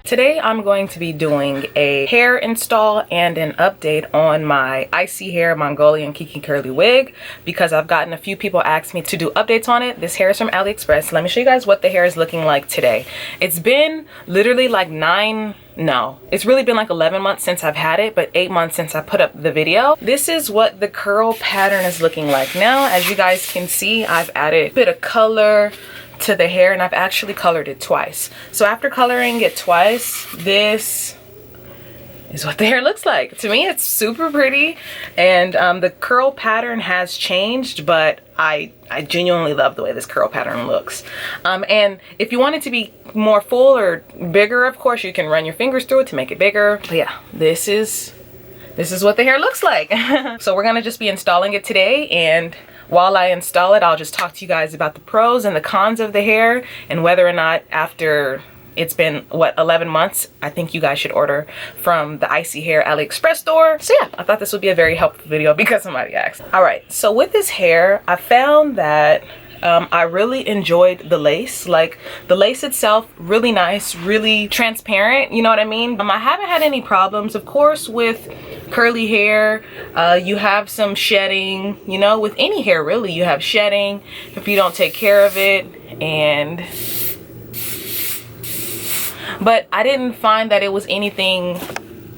Today I'm going to be doing a hair install and an update on my ISEE hair Mongolian Kinky curly wig because I've gotten a few people ask me to do updates on it. This hair is from Aliexpress. Let me show you guys what the hair is looking like today. It's been literally like it's really been like 11 months since I've had it, but 8 months since I put up the video. This is what the curl pattern is looking like now. As you guys can see, I've added a bit of color to the hair and I've actually colored it twice. So after coloring it twice, this is what the hair looks like. To me, it's super pretty, and the curl pattern has changed, but I genuinely love the way this curl pattern looks. And if you want it to be more full or bigger, of course, you can run your fingers through it to make it bigger. But yeah, this is what the hair looks like. So we're gonna just be installing it today, and while I install it, I'll just talk to you guys about the pros and the cons of the hair and whether or not after it's been, what, 11 months, I think you guys should order from the ISEE Hair Aliexpress store. So yeah, I thought this would be a very helpful video because somebody asked. All right, so with this hair, I found that I really enjoyed the lace. Like, the lace itself, really nice, really transparent, you know what I mean? I haven't had any problems. Of course, with curly hair, you have some shedding, you know, with any hair really, you have shedding if you don't take care of it. But I didn't find that it was anything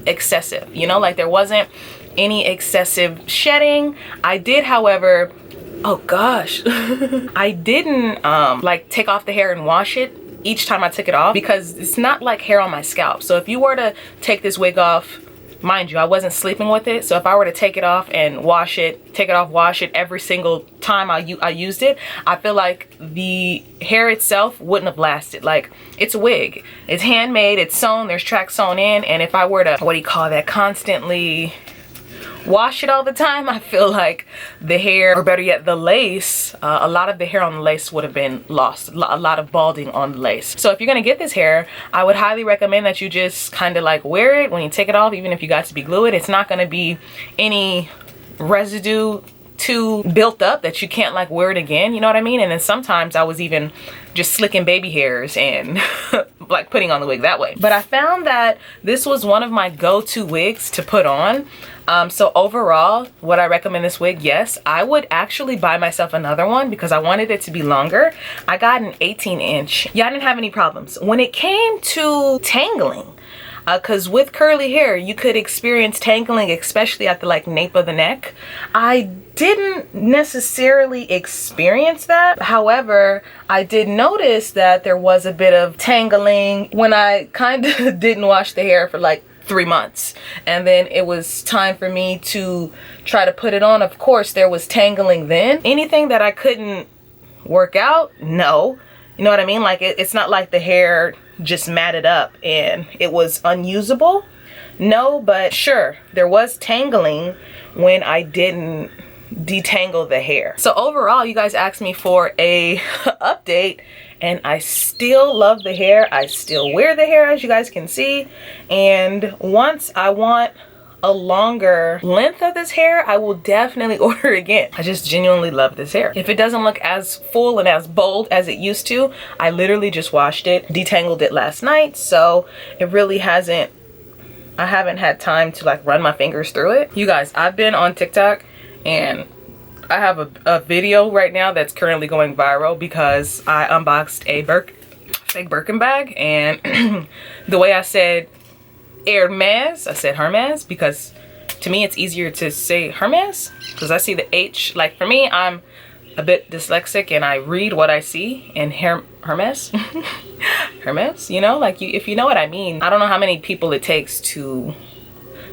excessive, you know, like there wasn't any excessive shedding. I did, however, oh gosh, I didn't like take off the hair and wash it each time I took it off because it's not like hair on my scalp. So if you were to take this wig off, mind you, I wasn't sleeping with it, so if I were to take it off and wash it, take it off, wash it every single time I used it, I feel like the hair itself wouldn't have lasted. Like, it's a wig, it's handmade, it's sewn, there's tracks sewn in, and if I were to, what do you call that, constantly wash it all the time, I feel like the hair, or better yet, the lace, a lot of the hair on the lace would have been lost. A lot of balding on the lace. So if you're gonna get this hair, I would highly recommend that you just kind of like wear it when you take it off, even if you got to be glue it. It's not gonna be any residue too built up that you can't like wear it again, you know what I mean? And then sometimes I was even just slicking baby hairs and like putting on the wig that way. But I found that this was one of my go-to wigs to put on. So overall, would I recommend this wig? Yes. I would actually buy myself another one because I wanted it to be longer. I got an 18-inch. Yeah, I didn't have any problems. When it came to tangling, because with curly hair, you could experience tangling, especially at the like nape of the neck. I didn't necessarily experience that. However, I did notice that there was a bit of tangling when I kind of didn't wash the hair for like 3 months, and then it was time for me to try to put it on. Of course, there was tangling then. Anything that I couldn't work out, no. You know what I mean? Like, it's not like the hair just matted up and it was unusable. No, but sure, there was tangling when I didn't detangle the hair. So overall, you guys asked me for a update, and I still love the hair. I still wear the hair, as you guys can see. And once I want a longer length of this hair, I will definitely order again. I just genuinely love this hair. If it doesn't look as full and as bold as it used to, I literally just washed it, detangled it last night, so it really hasn't, I haven't had time to like run my fingers through it. You guys, I've been on TikTok and I have a video right now that's currently going viral because I unboxed a fake Birkin bag, and the way I said Hermes, I said Hermes because to me it's easier to say Hermes because I see the H. Like, for me, I'm a bit dyslexic and I read what I see, and Hermes Hermes, you know, like, if you know what I mean. I don't know how many people it takes to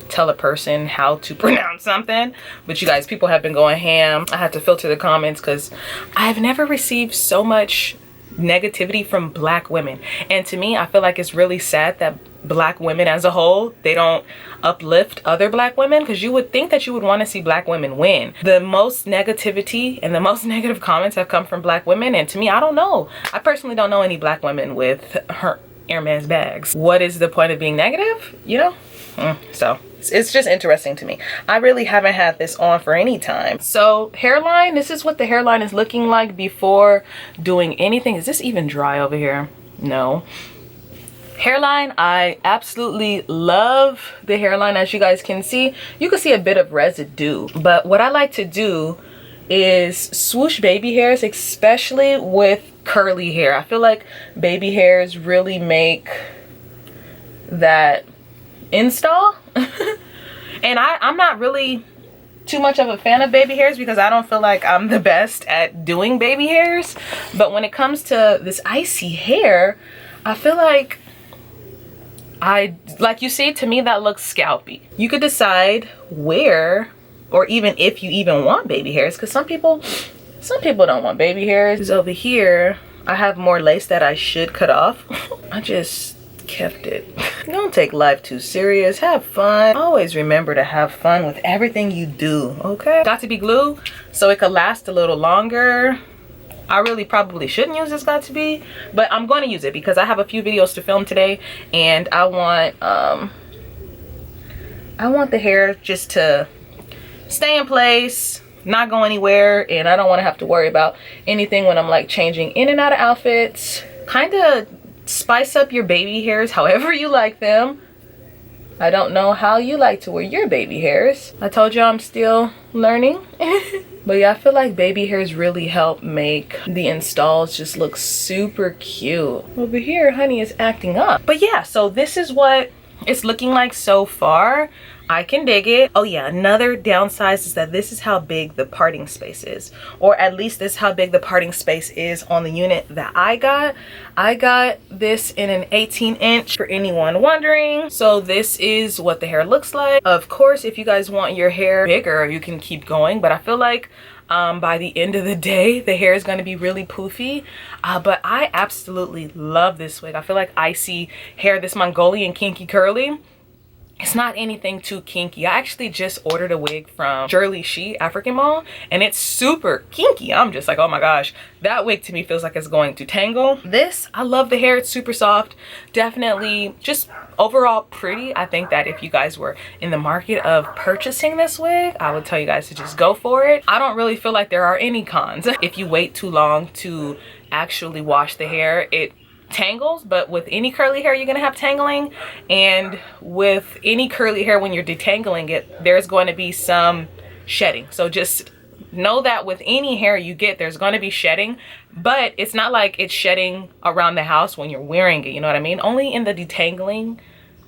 tell a person how to pronounce something, but you guys, people have been going ham. I had to filter the comments because I've never received so much negativity from Black women, and to me, I feel like it's really sad that Black women as a whole, they don't uplift other Black women, because you would think that you would want to see Black women win. The most negativity and the most negative comments have come from Black women, and to me, I don't know. I personally don't know any Black women with Hermes bags. What is the point of being negative, you know? So it's just interesting to me. I really haven't had this on for any time. So hairline, this is what the hairline is looking like before doing anything. Is this even dry over here? No. Hairline, I absolutely love the hairline. As you guys can see, you can see a bit of residue, but what I like to do is swoosh baby hairs, especially with curly hair. I feel like baby hairs really make that install. And I'm not really too much of a fan of baby hairs because I don't feel like I'm the best at doing baby hairs. But when it comes to this icy hair, I feel like like you see, to me that looks scalpy. You could decide where, or even if you even want baby hairs, because some people don't want baby hairs. Over here I have more lace that I should cut off. I just kept it. Don't take life too serious. Have fun. Always remember to have fun with everything you do, okay? Got to be glue so it could last a little longer. I really probably shouldn't use this got to be, but I'm going to use it because I have a few videos to film today, and I want the hair just to stay in place, not go anywhere, and I don't want to have to worry about anything when I'm like changing in and out of outfits. Kind of spice up your baby hairs however you like them. I don't know how you like to wear your baby hairs. I told you I'm still learning. But yeah, I feel like baby hairs really help make the installs just look super cute. Over here, honey is acting up. But yeah, so this is what it's looking like so far. I can dig it. Oh yeah, another downside is that this is how big the parting space is, or at least this is how big the parting space is on the unit that I got. I got this in an 18-inch for anyone wondering. So this is what the hair looks like. Of course, if you guys want your hair bigger, you can keep going, but I feel like by the end of the day the hair is going to be really poofy, but I absolutely love this wig. I feel like icy hair, this Mongolian Kinky curly, it's not anything too kinky. I actually just ordered a wig from Shirley She African Mall, and it's super kinky. I'm just like, oh my gosh, that wig to me feels like it's going to tangle. This, I love the hair. It's super soft. Definitely just overall pretty. I think that if you guys were in the market of purchasing this wig, I would tell you guys to just go for it. I don't really feel like there are any cons. If you wait too long to actually wash the hair, it tangles, but with any curly hair you're gonna have tangling, and with any curly hair when you're detangling it, there's going to be some shedding. So just know that with any hair you get, there's going to be shedding, but it's not like it's shedding around the house when you're wearing it, you know what I mean? Only in the detangling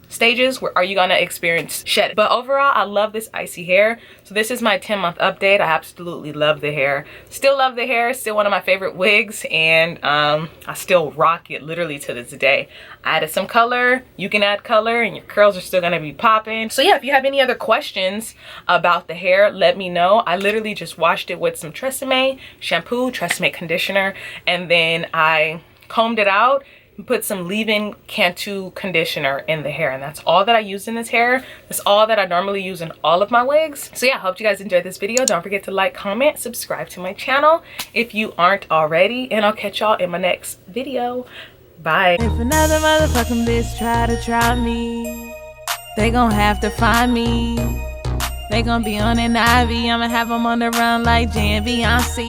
stages where are you gonna experience shedding. But overall, I love this icy hair. So this is my 10-month update. I absolutely love the hair. Still love the hair. Still one of my favorite wigs, and I still rock it literally to this day. I added some color. You can add color and your curls are still gonna be popping. So yeah, if you have any other questions about the hair, let me know. I literally just washed it with some Tresemme shampoo, Tresemme conditioner, and then I combed it out, put some leave-in Cantu conditioner in the hair, and that's all that I used in this hair. That's all that I normally use in all of my wigs. So yeah, I hope you guys enjoyed this video. Don't forget to like, comment, subscribe to my channel if you aren't already, and I'll catch y'all in my next video. Bye. If another motherfucking bitch try me, they gon' have to find me. They gon' be on an IV. I'ma have them on the run like jdevinci.